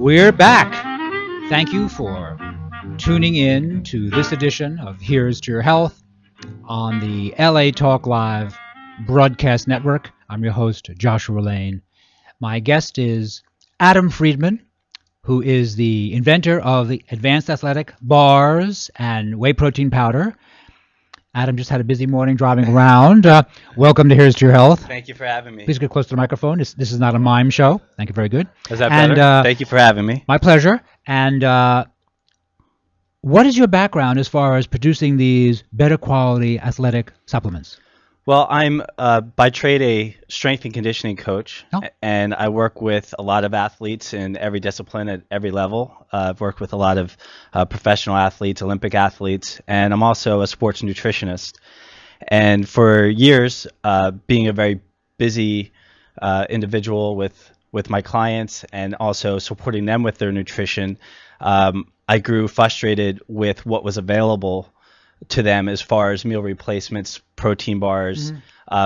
We're back. Thank you for tuning in to this edition of Here's to Your Health on the LA Talk Live broadcast network. I'm your host, Joshua Lane. My guest is Adam Friedman, who is the inventor of the advanced athletic bars and whey protein powder. Adam just had a busy morning driving around. Welcome to Here's to Your Health. Thank you for having me. Please get close to the microphone. This is not a mime show. Thank you. Very good. Is that better? Thank you for having me. My pleasure. And what is your background as far as producing these better quality athletic supplements? Well, I'm by trade a strength and conditioning coach, and I work with a lot of athletes in every discipline at every level. I've worked with a lot of professional athletes, Olympic athletes, and I'm also a sports nutritionist. And for years, being a very busy individual with my clients and also supporting them with their nutrition, I grew frustrated with what was available to them as far as meal replacements, protein bars,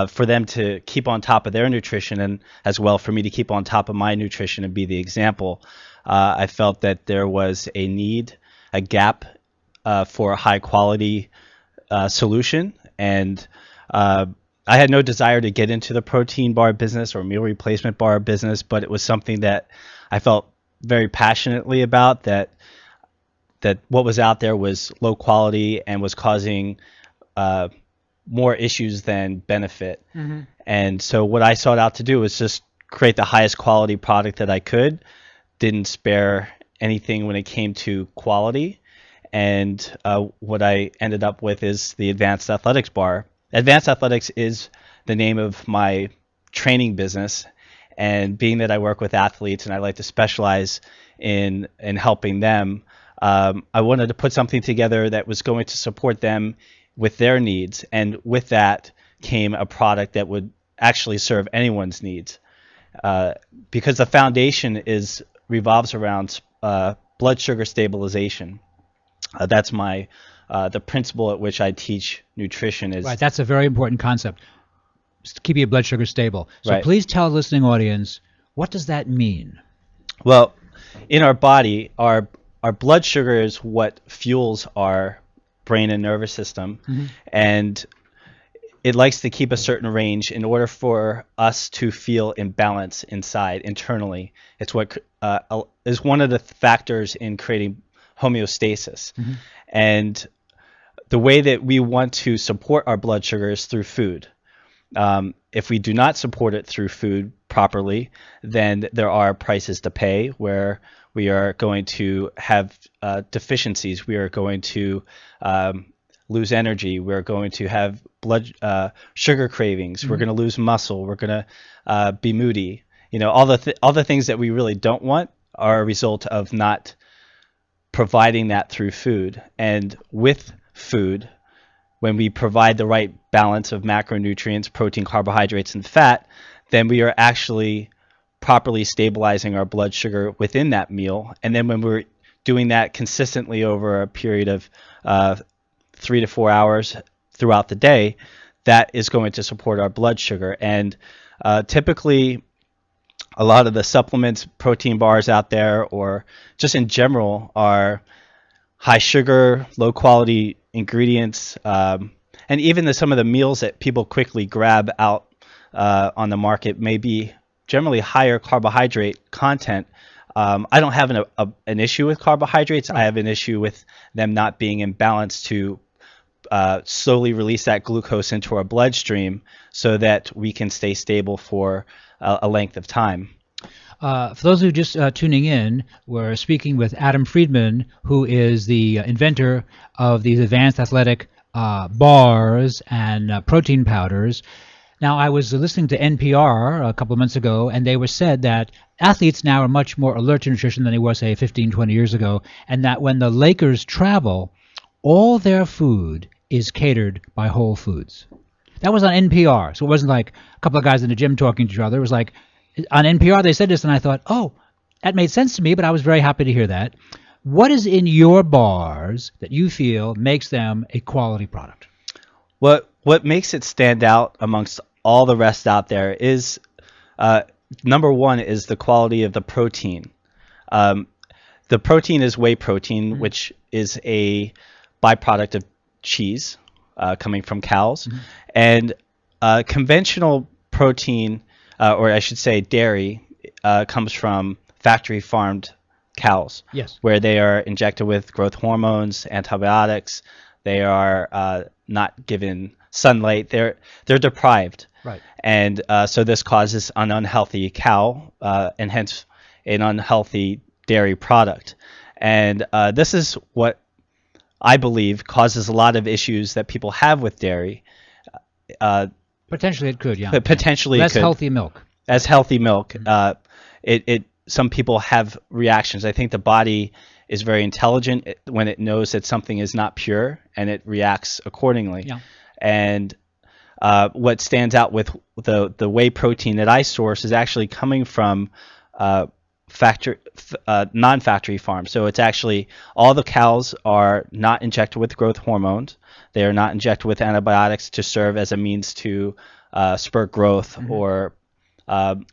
for them to keep on top of their nutrition, and as well for me to keep on top of my nutrition and be the example. I felt that there was a need, a gap for a high quality solution, and I had no desire to get into the protein bar business or meal replacement bar business, but it was something that I felt very passionately about, that what was out there was low quality and was causing more issues than benefit. And so what I sought out to do was just create the highest quality product that I could, didn't spare anything when it came to quality. And what I ended up with is the Advanced Athletics bar. Advanced Athletics is the name of my training business. And being that I work with athletes and I like to specialize in helping them, I wanted to put something together that was going to support them with their needs, and with that came a product that would actually serve anyone's needs, because the foundation revolves around blood sugar stabilization. That's the principle at which I teach nutrition is. Right, that's a very important concept, keeping your blood sugar stable. So Right. Please tell the listening audience, what does that mean? Well, in our body, our blood sugar is what fuels our brain and nervous system, and it likes to keep a certain range in order for us to feel in balance inside, internally. It's what is one of the factors in creating homeostasis. And the way that we want to support our blood sugar is through food. If we do not support it through food properly, then there are prices to pay where we are going to have deficiencies. We are going to lose energy. We're going to have blood sugar cravings. We're going to lose muscle. We're going to be moody. You know, all the things that we really don't want are a result of not providing that through food. And with food, when we provide the right balance of macronutrients, protein, carbohydrates, and fat, then we are actually properly stabilizing our blood sugar within that meal. And then when we're doing that consistently over a period of 3 to 4 hours throughout the day, that is going to support our blood sugar. And typically, a lot of the supplements, protein bars out there, or just in general, are high sugar, low quality ingredients, and even some of the meals that people quickly grab out on the market may be generally higher carbohydrate content. I don't have an issue with carbohydrates. I have an issue with them not being in balance to slowly release that glucose into our bloodstream so that we can stay stable for a length of time. For those who are just tuning in, we're speaking with Adam Friedman, who is the inventor of these advanced athletic bars and protein powders. Now, I was listening to NPR a couple of months ago, and they were said that athletes now are much more alert to nutrition than they were, say, 15, 20 years ago, and that when the Lakers travel, all their food is catered by Whole Foods. That was on NPR, so it wasn't like a couple of guys in the gym talking to each other. It was like on NPR they said this, and I thought, oh, that made sense to me, but I was very happy to hear that. What is in your bars that you feel makes them a quality product? What makes it stand out amongst all the rest out there is, number one, is the quality of the protein. the protein is whey protein, which is a byproduct of cheese coming from cows. And conventional protein, or I should say dairy, comes from factory farmed cows, Yes. where they are injected with growth hormones, antibiotics. They are not given sunlight. They're deprived. Right. And so this causes an unhealthy cow, and hence an unhealthy dairy product. And this is what I believe causes a lot of issues that people have with dairy. Potentially it could, yeah. But potentially less it could. healthy milk. As healthy milk, some people have reactions. I think the body is very intelligent when it knows that something is not pure, and it reacts accordingly. Yeah. And what stands out with the whey protein that I source is actually coming from non-factory farms. So it's actually all the cows are not injected with growth hormones. They are not injected with antibiotics to serve as a means to spur growth or.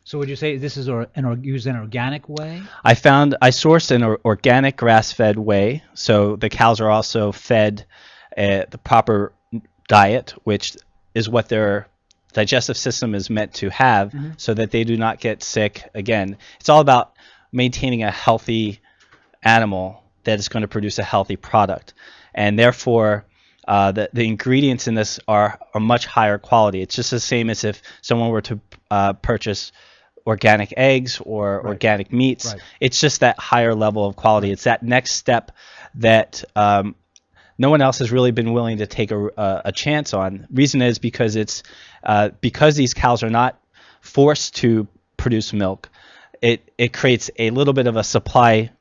So would you say this is use an organic whey? I sourced an organic grass-fed whey. So the cows are also fed the proper diet, which is what their digestive system is meant to have, so that they do not get sick. Again, it's all about maintaining a healthy animal that is going to produce a healthy product, and therefore the ingredients in this are much higher quality. It's just the same as if someone were to purchase organic eggs or organic meats. It's just that higher level of quality. It's that next step that no one else has really been willing to take a chance on. Reason is because it's because these cows are not forced to produce milk. It creates a little bit of a supply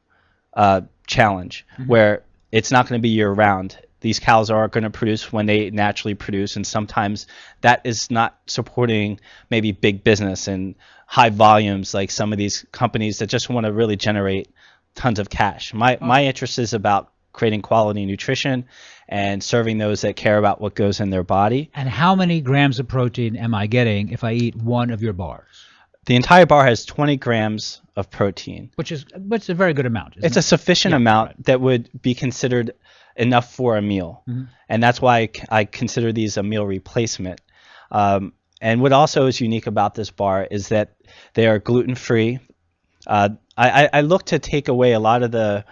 challenge where it's not going to be year round. These cows are going to produce when they naturally produce, and sometimes that is not supporting maybe big business and high volumes like some of these companies that just want to really generate tons of cash. My interest is about creating quality nutrition and serving those that care about what goes in their body. And how many grams of protein am I getting if I eat one of your bars? The entire bar has 20 grams of protein. Which is a very good amount. It's a sufficient amount that would be considered enough for a meal. And that's why I consider these a meal replacement. And what also is unique about this bar is that they are gluten-free. I look to take away a lot of the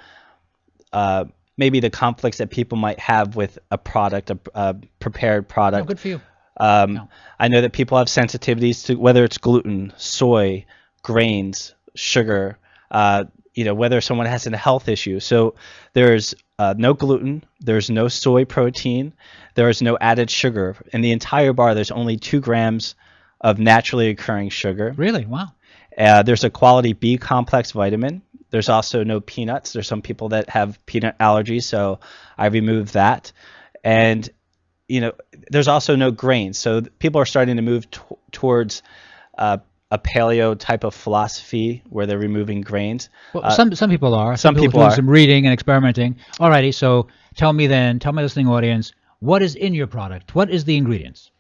maybe the conflicts that people might have with a product, a prepared product. Oh, good for you. I know that people have sensitivities to whether it's gluten, soy, grains, sugar, whether someone has a health issue. So there's no gluten, there's no soy protein, there is no added sugar. In the entire bar, there's only 2 grams of naturally occurring sugar. Really? Wow. There's a quality B complex vitamin. There's also no peanuts. There's some people that have peanut allergies, so I remove that. And there's also no grains. So people are starting to move towards a paleo type of philosophy where they're removing grains. Well, some people are. Some people doing are. Some reading and experimenting. Alrighty, so tell my listening audience, what is in your product? What is the ingredients?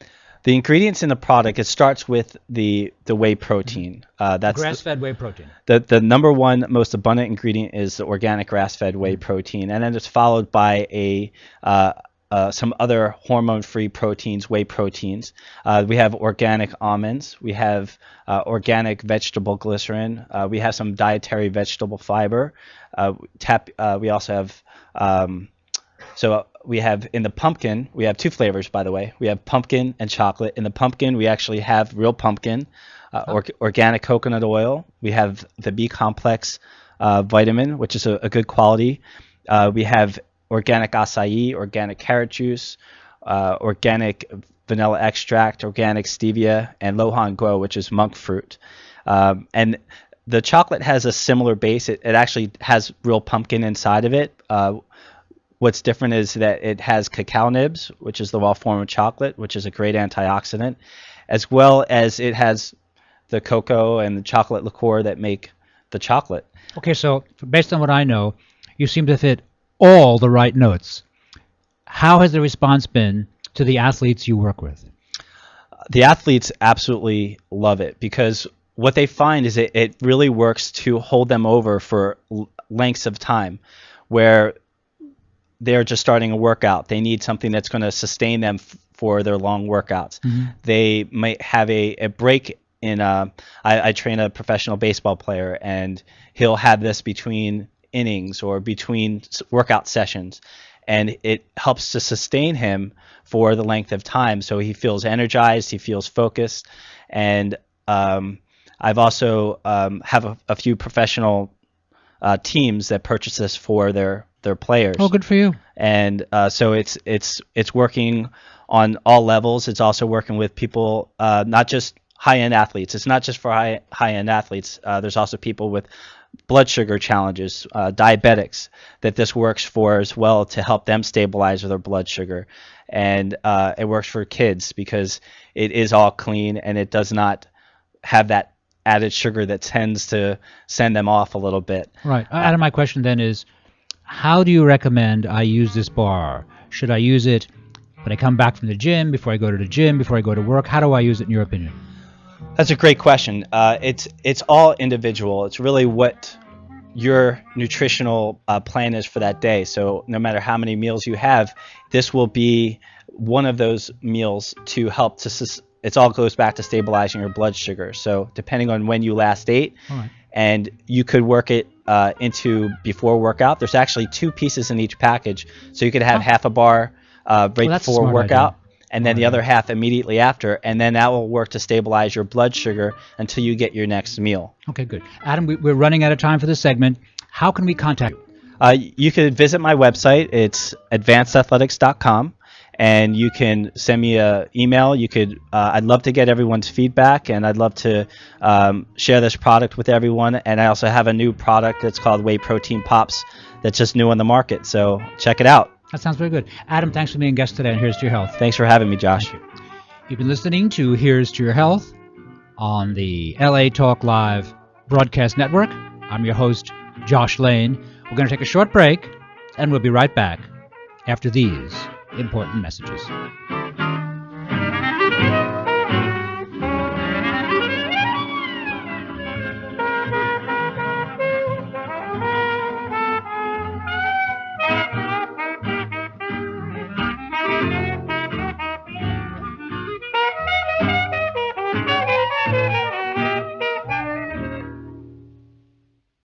The ingredients in the product, it starts with the whey protein. That's grass-fed whey protein. The number one most abundant ingredient is the organic grass-fed whey protein, and then it's followed by some other hormone-free proteins, whey proteins. We have organic almonds. We have organic vegetable glycerin. We have some dietary vegetable fiber. We also have so we have in the pumpkin, we have 2 flavors, by the way. We have pumpkin and chocolate. In the pumpkin, we actually have real pumpkin, organic coconut oil. We have the B complex vitamin, which is a good quality. We have organic acai, organic carrot juice, organic vanilla extract, organic stevia, and Lohan Guo, which is monk fruit. And the chocolate has a similar base. It actually has real pumpkin inside of it. What's different is that it has cacao nibs, which is the raw form of chocolate, which is a great antioxidant, as well as it has the cocoa and the chocolate liqueur that make the chocolate. Okay, so based on what I know, you seem to fit all the right notes. How has the response been to the athletes you work with? The athletes absolutely love it because what they find is it really works to hold them over for lengths of time where they're just starting a workout. They need something that's going to sustain them for their long workouts. They might have a break in I train a professional baseball player, and he'll have this between innings or between workout sessions, and it helps to sustain him for the length of time, so he feels energized, he feels focused. And I've also have a few professional teams that purchase this for their players. Oh, good for you. And so it's working on all levels. It's also working with people, not just high-end athletes. It's not just for high-end athletes. There's also people with blood sugar challenges, diabetics, that this works for as well, to help them stabilize their blood sugar. And it works for kids because it is all clean, and it does not have that added sugar that tends to send them off a little bit. Right. Adam, my question then is, how do you recommend I use this bar? Should I use it when I come back from the gym, before I go to the gym, before I go to work? How do I use it in your opinion? That's a great question. It's all individual. It's really what your nutritional plan is for that day. So no matter how many meals you have, this will be one of those meals to help to it all goes back to stabilizing your blood sugar. So depending on when you last ate, and you could work it into before workout. There's actually 2 pieces in each package, so you could have half a bar right before workout, and then the other half immediately after, and then that will work to stabilize your blood sugar until you get your next meal. Okay, good. Adam, we're running out of time for this segment. How can we contact you? You could visit my website. It's advancedathletics.com. And you can send me an email. You could. I'd love to get everyone's feedback, and I'd love to share this product with everyone. And I also have a new product that's called Whey Protein Pops that's just new on the market. So check it out. That sounds very good. Adam, thanks for being a guest today on Here's to Your Health. Thanks for having me, Josh. You've been listening to Here's to Your Health on the LA Talk Live Broadcast Network. I'm your host, Josh Lane. We're going to take a short break, and we'll be right back after these important messages.